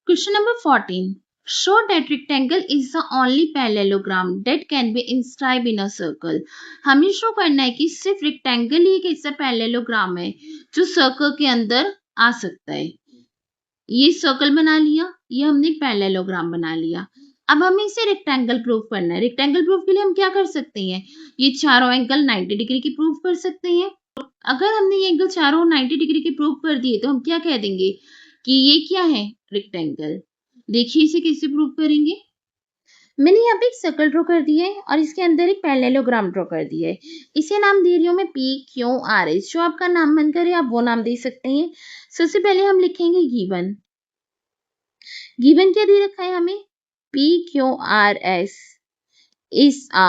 Question number 14. Show that rectangle is the only parallelogram that can be inscribed in a circle. हमें show करना है कि सिर्फ rectangle ही एक ऐसा पैरेललोग्राम है जो सर्कल के अंदर आ सकता है. ये सर्कल बना लिया, ये हमने एक पैरेललोग्राम बना लिया. अब हमें इसे रेक्टेंगल प्रूफ करना है. रेक्टेंगल प्रूफ के लिए हम क्या कर सकते हैं? ये चारों एंगल 90 डिग्री की प्रूफ कर सकते हैं. अगर हमने ये एंगल चारों 90 डिग्री के प्रूफ कर दिए तो हम क्या कह देंगे कि ये क्या है? रेक्टेंगल. देखिए इसे कैसे प्रूव करेंगे. मैंने यहाँ पे एक सर्कल ड्रॉ कर दिया है और इसके अंदर एक पैरेललोग्राम ड्रॉ कर दिया है. इसे नाम दे रही हूँ मैं PQRS. जो आपका नाम मन करे आप वो नाम दे सकते हैं. सबसे पहले हम लिखेंगे गिवन. गिवन क्या दे रखा है हमें? PQRS is a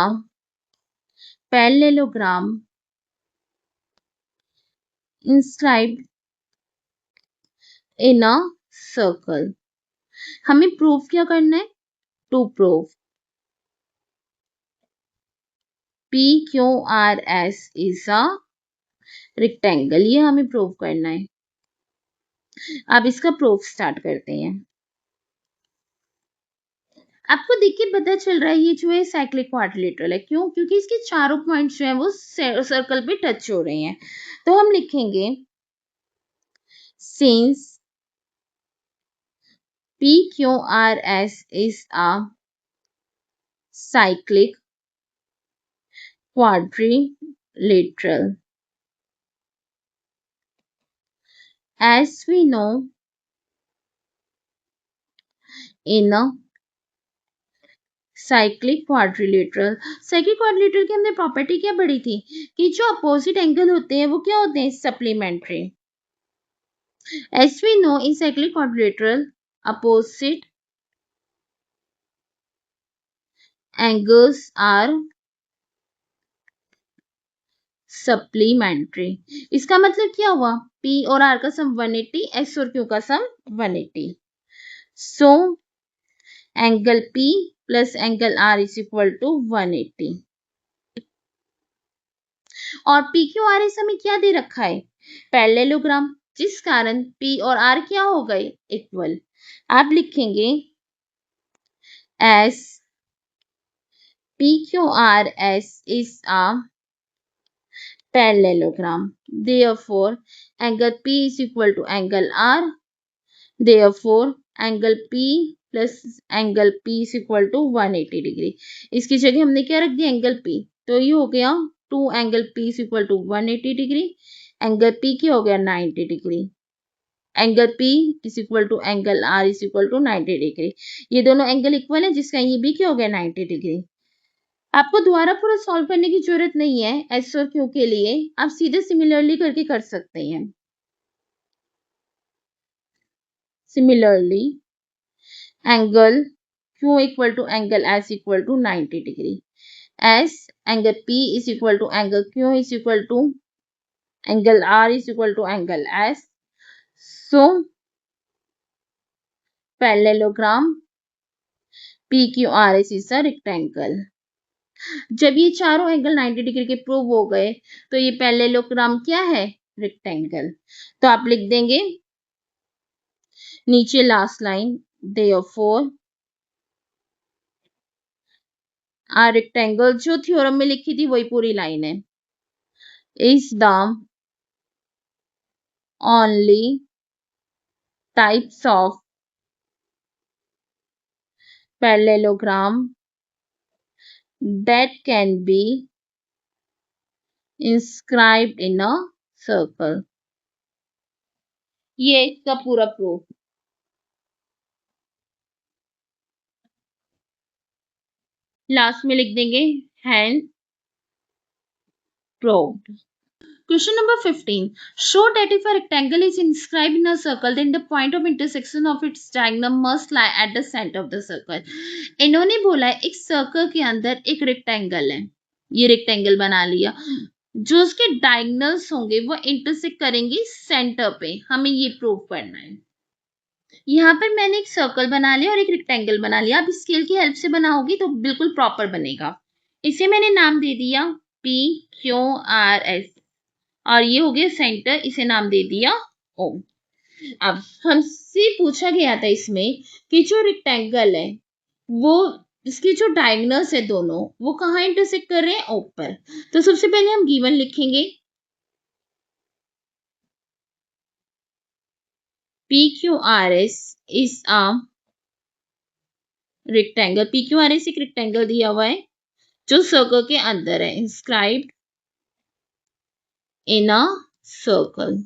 parallelogram inscribed in a circle. हमें प्रूफ क्या करना है? To prove PQRS is a rectangle. ये हमें प्रूव करना है. अब इसका प्रूफ स्टार्ट करते हैं. आपको देख के पता चल रहा है ये जो है साइक्लिक क्वाड्रिलेटरल है. क्यों? क्योंकि इसके चारों पॉइंट्स जो है वो सर्कल पे टच हो रहे हैं. तो हम लिखेंगे since PQRS is a cyclic quadrilateral. As we know, in a cyclic quadrilateral की हमने प्रॉपर्टी क्या पढ़ी थी कि जो अपोजिट एंगल होते हैं वो क्या होते हैं? Supplementary. As we know in cyclic quadrilateral opposite angles are supplementary. इसका मतलब क्या हुआ? P और R का सम 180, S और Q का sum 180. So angle P plus angle R is equal to 180. और PQRS हमें क्या दे रखा है? पैरेललोग्राम, जिस कारण P और R क्या हो गए? इक्वल. आप लिखेंगे as PQRS is a parallelogram. Therefore, angle P is equal to angle R. Therefore, angle P plus angle P is equal to 180 degree. इसकी जगह हमने क्या रख दिया? Angle P. तो ये हो गया 2 angle P is equal to 180 degree. Angle P क्या हो गया? 90 degree. Angle P is equal to angle R is equal to 90 degree. ये दोनों एंगल इक्वल है जिसका ये भी क्या हो गया? 90 डिग्री. आपको दोबारा पूरा सॉल्व करने की जरूरत नहीं है. एस और क्यू के लिए आप सीधे सिमिलरली करके कर सकते हैं. Similarly angle Q equal to angle S equal to 90 degree. S angle P is equal to angle Q is equal to angle R is equal to angle S. So parallelogram PQRS is a rectangle. जब ये चारों angle 90 degree के prove हो गए तो ये parallelogram क्या है? रेक्टेंगल. तो आप लिख देंगे नीचे last line, therefore a rectangle, जो थ्योरम में लिखी थी वही पूरी लाइन है, is the only types of parallelogram that can be inscribed in a circle. ये इसका पूरा प्रूफ. लास्ट में लिख देंगे hand proved. Question number 15. Show that if a rectangle is inscribed in a circle, then the point of intersection of its diagonal must lie at the center of the circle. इन्होंने बोला है एक circle के अंदर एक rectangle है. ये rectangle बना लिया. जो उसके डायगोनल्स होंगे वो इंटरसेक्ट करेंगे सेंटर पे. हमें ये प्रूव करना है. यहाँ पर मैंने एक सर्कल बना लिया और एक रेक्टेंगल बना लिया. अब स्केल की हेल्प से बनाओगी तो बिल्कुल प्रॉपर बनेगा. इसे मैंने नाम दे दिया PQRS और ये हो गया सेंटर. इसे नाम दे दिया O. अब हमसे पूछा गया था इसमें कि जो रेक्टेंगल है वो इसकी जो डायगोनल्स है दोनों वो कहाँ इंटरसेक्ट कर रहे हैं, ऊपर। तो सबसे पहले हम गिवन लिखेंगे PQRS is a rectangle. PQRS एक रेक्टेंगल दिया हुआ है जो सर्कल के अंदर है, inscribed in a circle.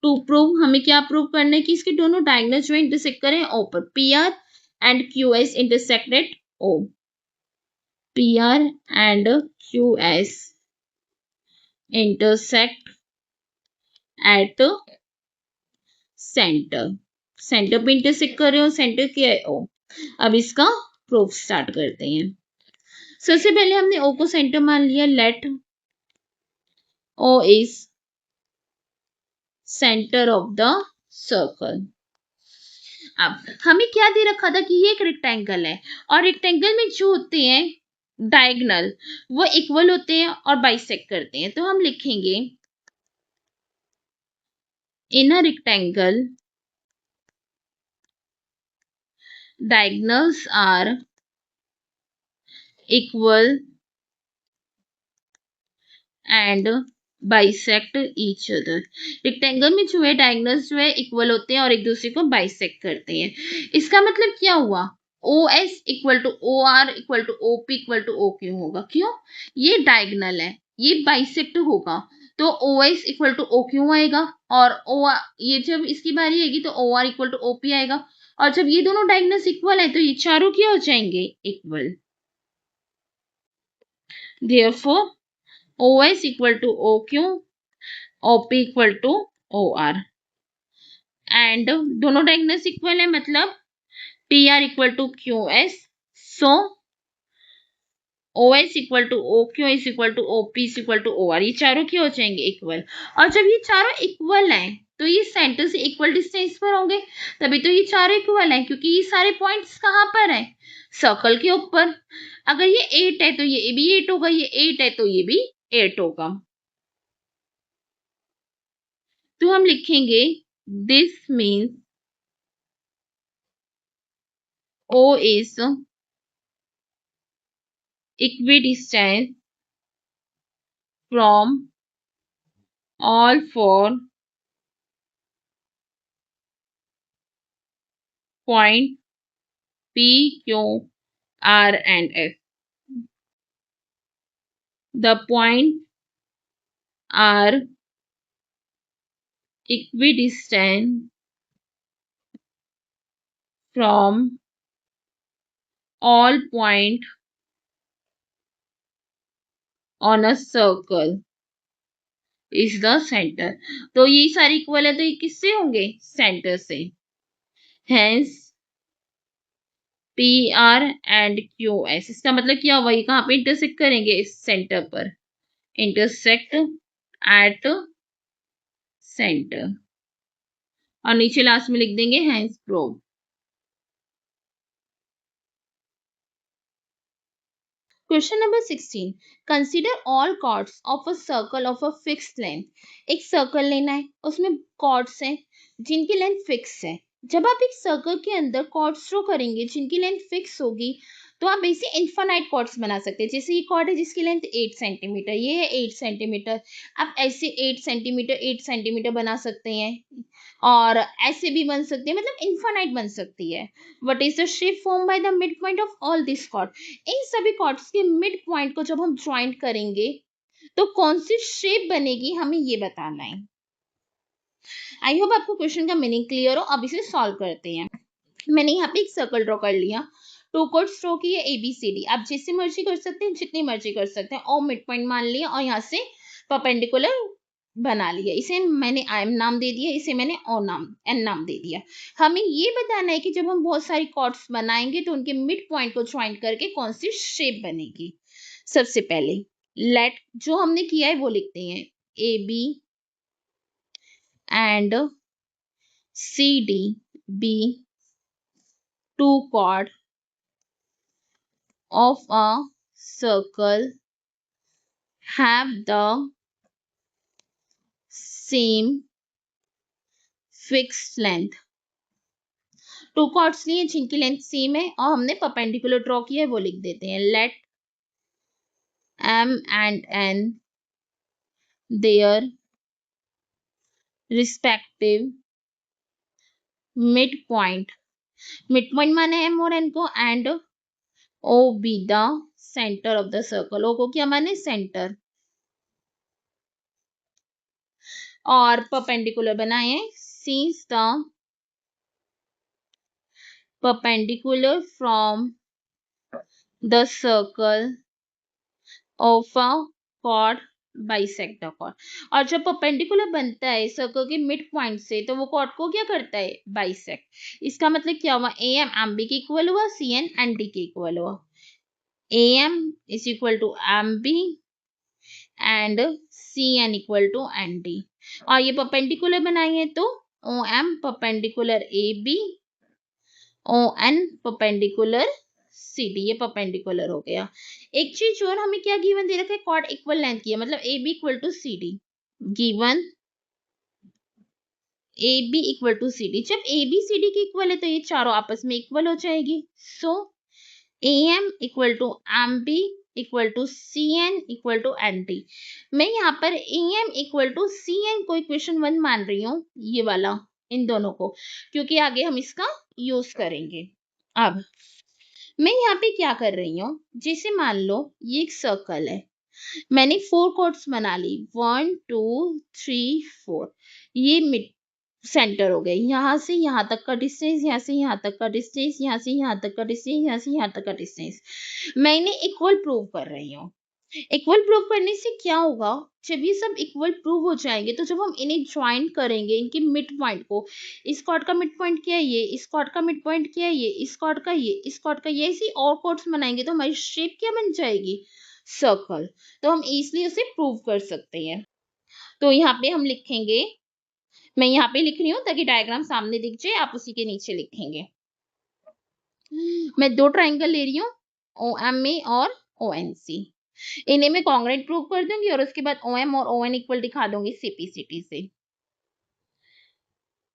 To prove हमें क्या प्रूव करना है कि इसके दोनों डायगोनल जो इंटरसेक्ट करें ऊपर। PR and QS intersected O। PR and QS intersect at centre. Centre पे इंटरसेक्ट कर रहे हो, सेंटर क्या है O। अब इसका प्रूफ स्टार्ट करते हैं। सबसे पहले हमने O को सेंटर मान लिया। Let O is centre of the circle. अब हमें क्या दे रखा था कि ये एक रेक्टेंगल है और रेक्टेंगल में जो होते हैं डायगोनल वो इक्वल होते हैं और बाइसेक्ट करते हैं। तो हम लिखेंगे in a rectangle diagonals are equal and bisect each other। Rectangle में जो है डायगोनल्स जो है इक्वल होते हैं और एक दूसरे को बाइसेक्ट करते हैं। इसका मतलब क्या हुआ, O S equal to O R equal to O P equal to O Q होगा। क्यों, ये डायगोनल है, ये बाइसेक्ट होगा तो O S equal to O Q आएगा और ओ ये जब इसकी बारी आएगी तो O R equal to O P आएगा। और जब ये दोनों डायगोनल्स इक्वल है तो ये चारों क्या हो जाएंगे, equal. Therefore OS equal to OQ, OP equal to OR and दोनों डायगोनल्स इक्वल है मतलब PR equal to QS, so OS equal to OQ is equal to OP is equal to OR। ये चारों क्या हो जाएंगे, इक्वल। और जब ये चारों इक्वल हैं तो ये सेंटर से इक्वल डिस्टेंस पर होंगे, तभी तो ये चारों इक्वल हैं क्योंकि ये सारे पॉइंट्स कहाँ पर हैं, सर्कल के ऊपर। अगर ये 8 है तो ये भी 8 होगा, ये 8 है तो ये भी 8 होगा। तो हम लिखेंगे this means O is equidistant from all four point P, Q, R and S। The points are equidistant from all point on a circle is the center। तो ये सारे इक्वल है तो ये किससे होंगे, सेंटर से। Hence P R and Q S, इसका मतलब क्या हुआ, ये कहाँ पे इंटरसेक्ट करेंगे, इस सेंटर पर। इंटरसेक्ट एट सेंटर और नीचे लास्ट में लिख देंगे hence prove. Question number 16, consider all chords of a circle of a fixed length. एक सर्कल लेना है, उसमें कॉर्ड्स हैं जिनकी लेंथ फिक्स है। जब आप एक सर्कल के अंदर कॉर्ड्स ड्रॉ करेंगे जिनकी लेंथ फिक्स होगी तो आप ऐसे इन्फानाइट कॉर्ड्स बना सकते हैं। जैसे ये कॉर्ड है जिसकी लेंथ 8 सेंटीमीटर, ये है 8 सेंटीमीटर, आप ऐसे 8 सेंटीमीटर 8 सेंटीमीटर बना सकते हैं और ऐसे भी बन सकते हैं, मतलब इन्फानाइट बन सकती है। What is the shape form by the mid point of all this chord. इन सभी कॉर्ड्स के मिड पॉइंट को जब हम ज्वाइंट करेंगे तो कौन सी शेप बनेगी, हमें ये बताना है। आई होप आपको क्वेश्चन का मीनिंग क्लियर हो। अब इसे सॉल्व करते हैं। मैंने यहाँ पे एक सर्कल ड्रॉ कर लिया, टू कॉर्ड्स ड्रॉ किए ABCD। आप जैसे मर्जी कर सकते हैं, जितनी मर्जी कर सकते हैं, और मिड पॉइंट मान लिया और यहाँ से परपेंडिकुलर बना लिया। इसे मैंने I नाम दे दिया, इसे मैंने O नाम N नाम दे दिया। हमें ये बताना है कि जब हम बहुत सारी कॉर्ड्स बनाएंगे तो उनके मिड पॉइंट को ज्वाइंट करके कौन सी शेप बनेगी। सबसे पहले लेट जो हमने किया है वो लिखते हैं, AB and CD be two chord of a circle have the same fixed length, two chords लिए जिनकी लेंथ सेम है और हमने परपेंडिकुलर ड्रॉ किया है वो लिख देते हैं. Let M and N their respective midpoint. Midpoint माने M और N को, and O be the center of the circle. O को क्या माने सेंटर. और परपेंडिकुलर बनाए since the perpendicular from the circle of a chord bisect the chord. और जब परपेंडिकुलर बनता है सर्कल के मिड पॉइंट से तो वो कॉर्ड को क्या करता है, बाइसेक्ट. इसका मतलब क्या हुआ, ए एम एम बी के इक्वल हुआ, सी एन एन डी के इक्वल हुआ. A M is equal to M B and C N equal to N D. और ये परपेंडिकुलर बनाएंगे तो O M perpendicular A B, O N perpendicular C D. ये perpendicular हो गया. एक चीज और, हमें क्या गिवन दे रखा है, कॉर्ड इक्वल लेंथ की है, मतलब A B equal to C D. Given A B equal to C D. जब ए बी सी डी के इक्वल है तो ये चारों आपस में इक्वल हो जाएगी. So A M equal to M B equal to C N equal to N D. मैं यहाँ पर A M equal to C N को इक्वेशन 1 मान रही हूँ, ये वाला, इन दोनों को, क्योंकि आगे हम इसका यूज करेंगे. अब मैं यहाँ पे क्या कर रही हूँ, जैसे मान लो ये एक सर्कल है, मैंने 4 कॉर्ड्स बना ली, 1 2 3 4. ये मिड सेंटर हो गए, यहाँ से यहाँ तक का डिस्टेंस, यहाँ से यहाँ तक का डिस्टेंस, यहाँ से यहाँ तक का डिस्टेंस, यहाँ से यहाँ तक का डिस्टेंस. मैं इन्हें इक्वल प्रूव कर रही हूँ. इक्वल प्रूव करने से क्या होगा, जब ये सब इक्वल प्रूव हो जाएंगे तो जब हम इन्हें ज्वाइन करेंगे, इनके मिड पॉइंट को, इस कॉर्ड का मिड पॉइंट क्या है ये, इस कॉर्ड का मिड पॉइंट क्या है ये, इस कॉर्ड का ये, इस कॉर्ड का ये, ऐसे और कॉर्ड्स बनाएंगे तो हमारी शेप क्या बन जाएगी, सर्कल. तो हम इजिली उसे प्रूव कर सकते हैं. तो यहाँ पे हम लिखेंगे, मैं यहाँ पे लिख रही हूँ ताकि डायग्राम सामने दिख जाए, आप उसी के नीचे लिखेंगे. मैं 2 ट्राइंगल ले रही हूँ, ओ एम ए और ओ एन सी. इन्हें मैं कॉन्ग्रुएंट प्रूव कर दूंगी और उसके बाद ओ एम और ओ एन इक्वल दिखा दूंगी सीपीसीटी से.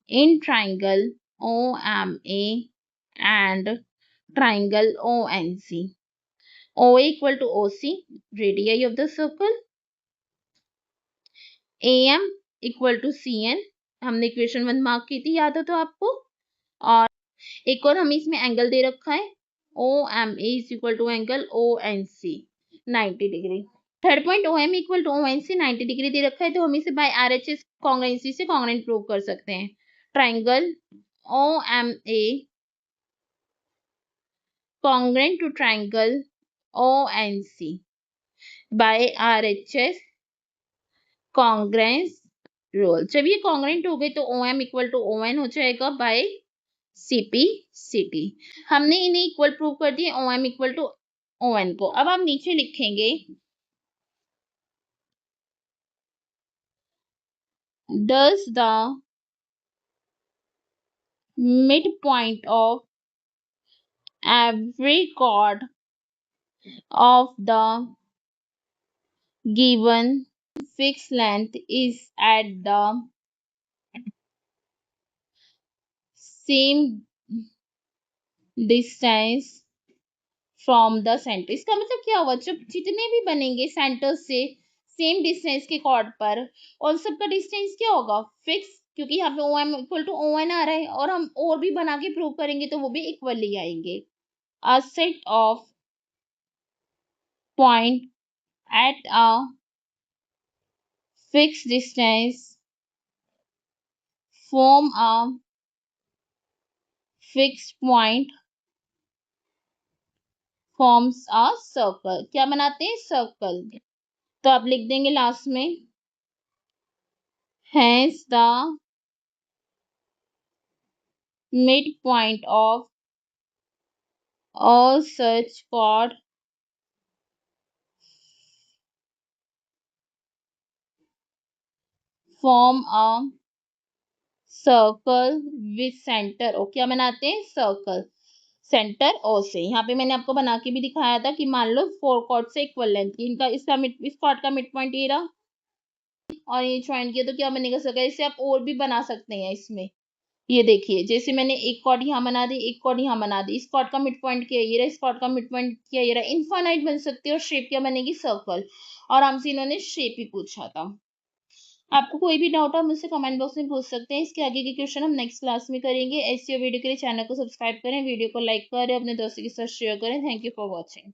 In triangle O M A and triangle O N C, O A equal to O C, radius of the circle. A M equal to C N, हमने equation 1 mark की थी, याद हो तो आपको. और एक और हमें इसमें एंगल दे रखा है, O M A is equal to angle O N C 90 degree. Third point O M equal to O N C 90 degree दे रखा है, तो हम इसे by R H S congruency से कॉन्ग्रुएंट प्रूव कर सकते हैं. Triangle O M A congruent to triangle O N C by R H S congruence rule. जब ये कॉन्ग्रुएंट हो गए तो O M equal to O N हो जाएगा बाय सीपीसीटी. हमने इन्हें इक्वल प्रूव कर दिए, O M equal to O N को. अब हम नीचे लिखेंगे, does the midpoint of every chord of the given fixed length is at the same distance from the center. इसका मतलब क्या हुआ, जब जितने भी बनेंगे सेंटर से सेम डिस्टेंस के कॉर्ड पर, और सबका डिस्टेंस क्या होगा, फिक्स, क्योंकि यहाँ पे O M equal to O N आ रहा है, और हम और भी बना के प्रूव करेंगे तो वो भी इक्वली आएंगे. A set of point at a fixed distance form a fixed point forms a circle. क्या बनाते हैं, सर्कल. तो आप लिख देंगे लास्ट में, hence the midpoint of all such chord form a circle with center O. क्या बनाते हैं, सर्कल सेंटर ओ से. यहाँ पे मैंने आपको बना के भी दिखाया था कि मान लो 4 कॉर्ड से इक्वल लेंथ की, इनका इस कॉर्ड का मिड पॉइंट ये रहा और ये ज्वाइन किया तो क्या बनेगा सर्कल. इससे आप और भी बना सकते हैं इसमें. ये देखिए, जैसे मैंने एक कॉर्ड यहाँ बना दी, एक कॉर्ड यहाँ बना दी, इस कॉर्ड का मिड पॉइंट क्या है, ये रहा, इस कॉर्ड का मिड पॉइंट क्या है, ये रहा। इनफाइनाइट बन सकती है और शेप क्या बनेगी, सर्कल। और हमसे इन्होंने शेप ही पूछा था। आपको कोई भी डाउट हो मुझसे कमेंट बॉक्स में पूछ सकते हैं। इसके आगे के क्वेश्चन हम नेक्स्ट क्लास में करेंगे। ऐसी वीडियो के लिए चैनल को सब्सक्राइब करें, वीडियो को लाइक करें, अपने दोस्तों के साथ शेयर करें। Thank you for watching.